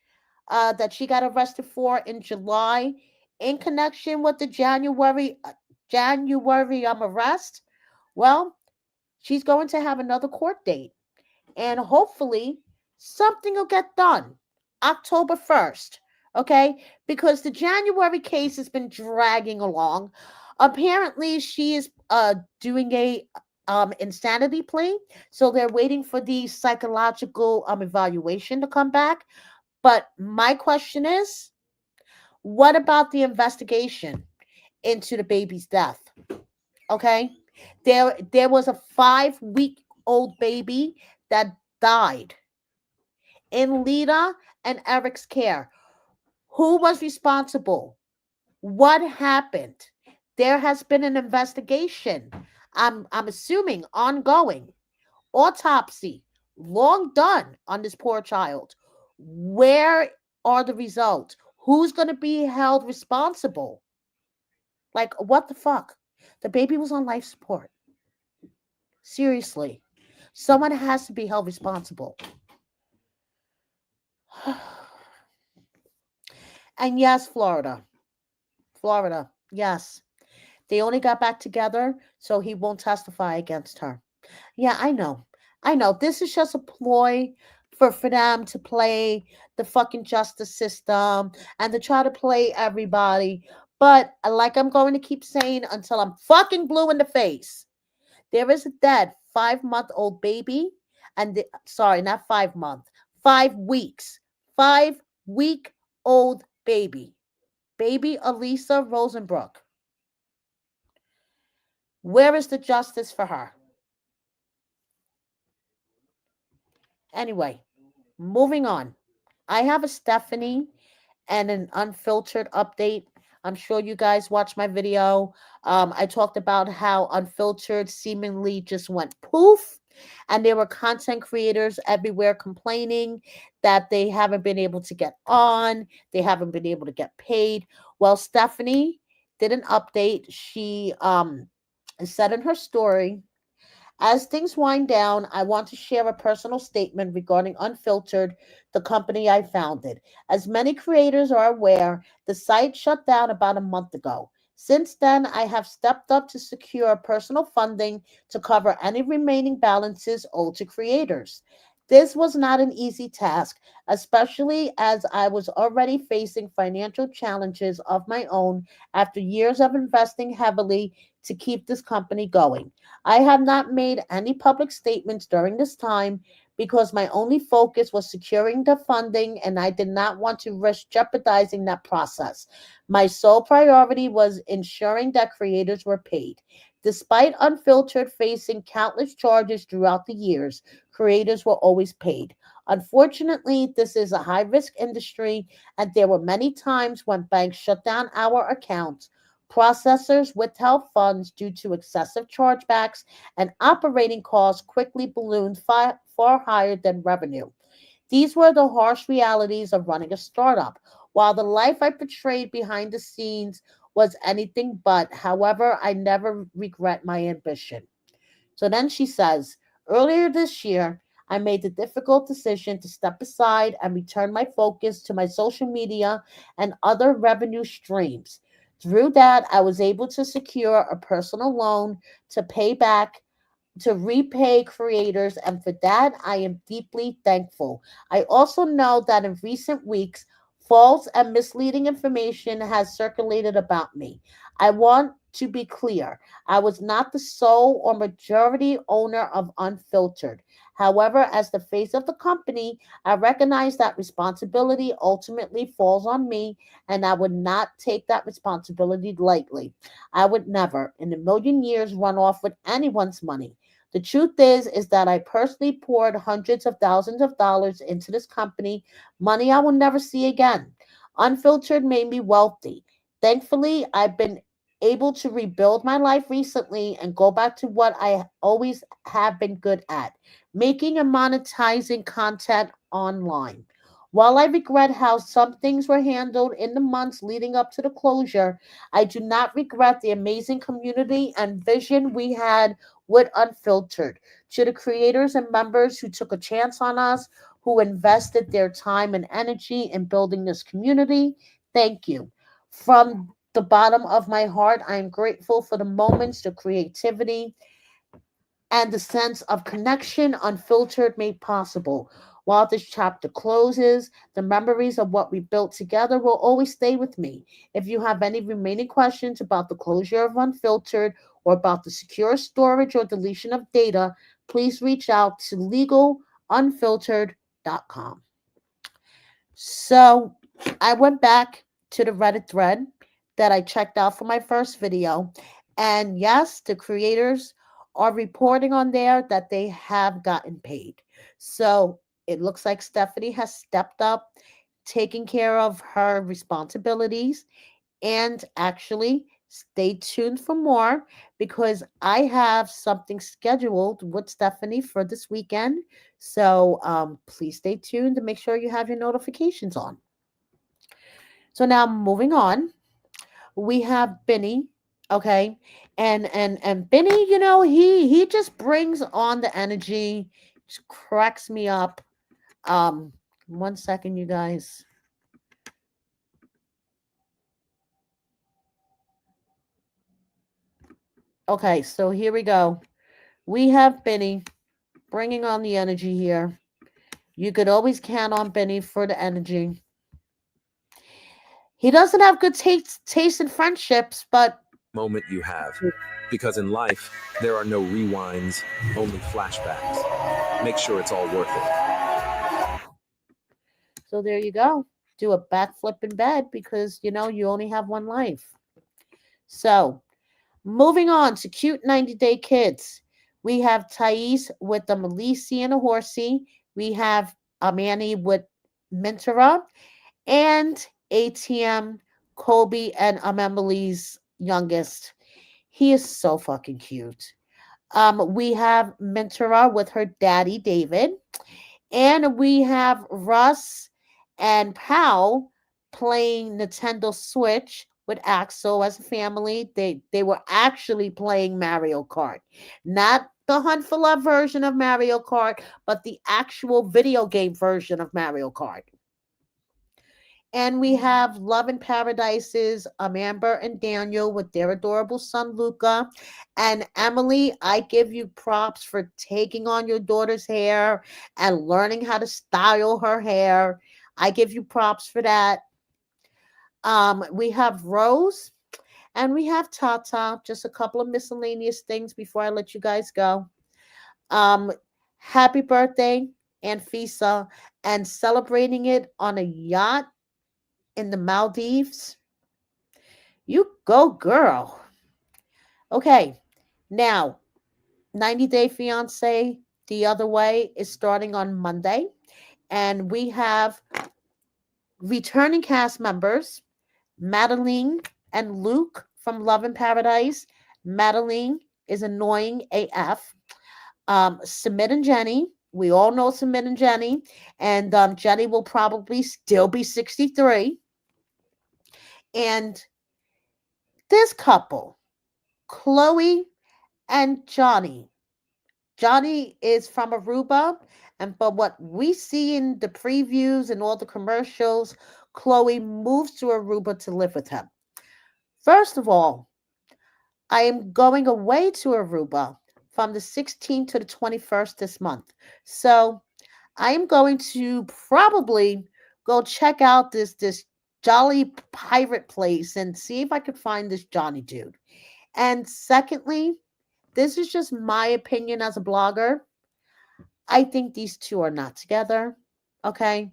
that she got arrested for in July in connection with the January arrest. Well, she's going to have another court date, and hopefully something will get done October 1st. Okay, because the January case has been dragging along. Apparently she is doing a insanity plea, so they're waiting for the psychological evaluation to come back. But my question is, what about the investigation into the baby's death? Okay, there was a 5-week old baby that died in Leida and Eric's care. Who was responsible? What happened? There has been an investigation. I'm assuming ongoing. Autopsy long done on this poor child. Where are the results? Who's going to be held responsible? Like, what the fuck? The baby was on life support. Seriously. Someone has to be held responsible. And yes, Florida. Florida. Yes. They only got back together so he won't testify against her. Yeah, I know. I know. This is just a ploy for them to play the fucking justice system and to try to play everybody. But like I'm going to keep saying until I'm fucking blue in the face, there is a dead 5-month-old baby, and sorry, not 5 month, 5 weeks, 5-week old baby, baby Alisa Rosenbrook. Where is the justice for her? Anyway, moving on. I have a Stephanie and an unfiltered update I'm sure you guys watched my video. I talked about how Unfiltered seemingly just went poof. And there were content creators everywhere complaining that they haven't been able to get on, they haven't been able to get paid. Well, Stephanie did an update. She said in her story, as things wind down, I want to share a personal statement regarding Unfiltered, the company I founded. As many creators are aware, the site shut down about a month ago. Since then, I have stepped up to secure personal funding to cover any remaining balances owed to creators. This was not an easy task, especially as I was already facing financial challenges of my own after years of investing heavily to keep this company going. I have not made any public statements during this time because my only focus was securing the funding and I did not want to risk jeopardizing that process. My sole priority was ensuring that creators were paid. Despite Unfiltered facing countless charges throughout the years, creators were always paid. Unfortunately, this is a high risk industry, and there were many times when banks shut down our accounts. Processors withheld funds due to excessive chargebacks, and operating costs quickly ballooned far higher than revenue. These were the harsh realities of running a startup. While the life I portrayed behind the scenes was anything but, however, I never regret my ambition. So then she says, earlier this year, I made the difficult decision to step aside and return my focus to my social media and other revenue streams. Through that, I was able to secure a personal loan to pay back to repay creators, and for that, I am deeply thankful. I also know that in recent weeks, false and misleading information has circulated about me. I want to be clear. I was not the sole or majority owner of Unfiltered. However, as the face of the company, I recognize that responsibility ultimately falls on me, and I would not take that responsibility lightly. I would never, in a million years, run off with anyone's money. The truth is that I personally poured hundreds of thousands of dollars into this company, money I will never see again. Unfiltered made me wealthy. Thankfully, I've been able to rebuild my life recently and go back to what I always have been good at, making and monetizing content online. While I regret how some things were handled in the months leading up to the closure, I do not regret the amazing community and vision we had with Unfiltered. To the creators and members who took a chance on us, who invested their time and energy in building this community, thank you. From the bottom of my heart, I am grateful for the moments, the creativity, and the sense of connection Unfiltered made possible. While this chapter closes, the memories of what we built together will always stay with me. If you have any remaining questions about the closure of Unfiltered or about the secure storage or deletion of data, please reach out to legalunfiltered.com. So I went back to the Reddit thread that I checked out for my first video. And yes, the creators are reporting on there that they have gotten paid. So it looks like Stephanie has stepped up, taking care of her responsibilities, and actually stay tuned for more because I have something scheduled with Stephanie for this weekend. So please stay tuned to make sure you have your notifications on. So now moving on, we have Benny, okay, and Benny, he just brings on the energy, just cracks me up. Um, 1 second, you guys. Okay, so here we go. We have Benny bringing on the energy here. You could always count on Benny for the energy. He doesn't have good taste in friendships, but Moment you have. Because in life, there are no rewinds, only flashbacks. Make sure it's all worth it. so there you go. Do a backflip in bed because you only have one life. So moving on to cute 90-day kids. We have Thais with the Malisi and a horsey. We have Amani with Mintara and ATM Kobe and Emily's youngest. He is so fucking cute. We have Mintura with her daddy, David. And we have Russ and Pal playing Nintendo Switch with Axel as a family. They were actually playing Mario Kart. Not the Hunt for Love version of Mario Kart, but the actual video game version of Mario Kart. And we have Love in Paradises, Amber and Daniel with their adorable son Luca. And Emily, I give you props for taking on your daughter's hair and learning how to style her hair. I give you props for that. We have Rose and we have Tata. Just a couple of miscellaneous things before I let you guys go. Um, Happy birthday, Anfisa, and celebrating it on a yacht in the Maldives. You go, girl. Okay, now 90 Day Fiance The Other Way is starting on Monday, and we have returning cast members Madeline and Luke from Love in Paradise. Madeline is annoying AF. Submit and Jenny. We all know Submit and Jenny, and Jenny will probably still be 63. And this couple, Chloe and Johnny. Johnny is from Aruba, and but what we see in the previews and all the commercials, Chloe moves to Aruba to live with him. First of all, I am going away to Aruba from the 16th to the 21st this month. So I am going to probably go check out this jolly pirate place and see if I could find this Johnny dude. And secondly, this is just my opinion as a blogger. I think these two are not together. Okay.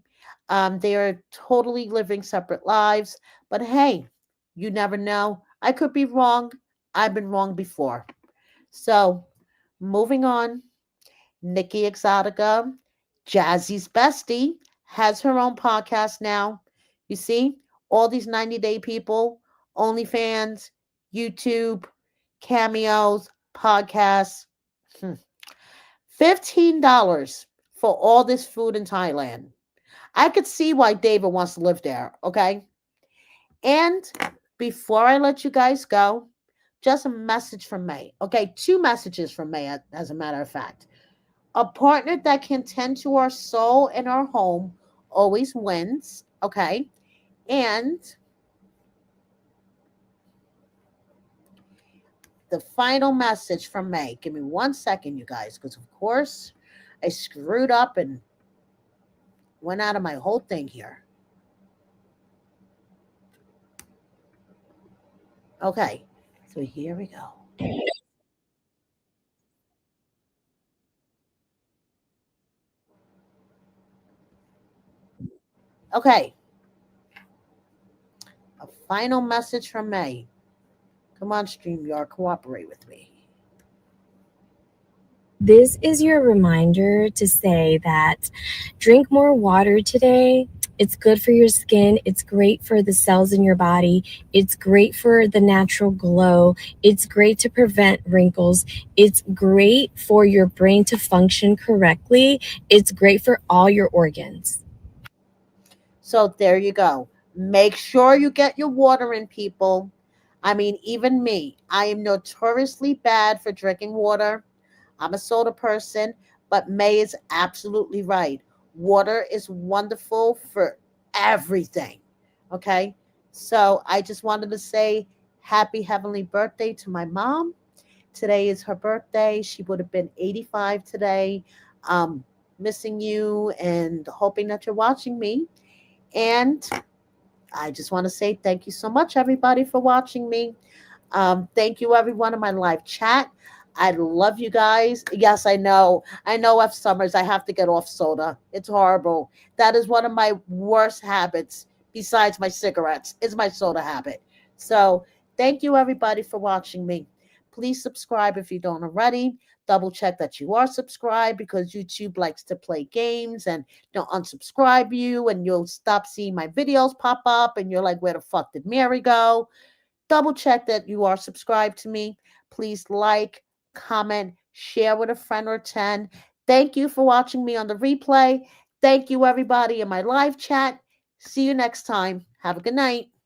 They are totally living separate lives. But hey, you never know. I could be wrong. I've been wrong before. So, moving on. Nikki Exotica, Jazzy's bestie, has her own podcast now. You see, all these 90-day people, OnlyFans, YouTube, cameos, podcasts. $15 for all this food in Thailand. I could see why David wants to live there, okay? And before I let you guys go, just a message from May. Okay, two messages from May, as a matter of fact. A partner that can tend to our soul and our home always wins, okay? And the final message from May. Give me 1 second, you guys, because of course I screwed up and went out of my whole thing here. Okay, so here we go. Okay, a final message from May. Come on, StreamYard, cooperate with me. This is your reminder to say that drink more water today. It's good for your skin. It's great for the cells in your body. It's great for the natural glow. It's great to prevent wrinkles. It's great for your brain to function correctly. It's great for all your organs. So there you go. Make sure you get your water in, people. I mean, even me, I am notoriously bad for drinking water. I'm a soda person, but May is absolutely right. Water is wonderful for everything. Okay. So I just wanted to say happy heavenly birthday to my mom. Today is her birthday. She would have been 85 today. Missing you and hoping that you're watching me. And I just want to say thank you so much, everybody, for watching me. Thank you, everyone in my live chat. I love you guys. Yes, I know. I know, F. Summers, I have to get off soda. It's horrible. That is one of my worst habits, besides my cigarettes, is my soda habit. So thank you, everybody, for watching me. Please subscribe if you don't already. double check that you are subscribed, because YouTube likes to play games and unsubscribe you, and you'll stop seeing my videos pop up and you're like, where the fuck did Mary go? Double check that you are subscribed to me. Please like, comment, share with a friend or 10. Thank you for watching me on the replay. Thank you, everybody in my live chat. See you next time. Have a good night.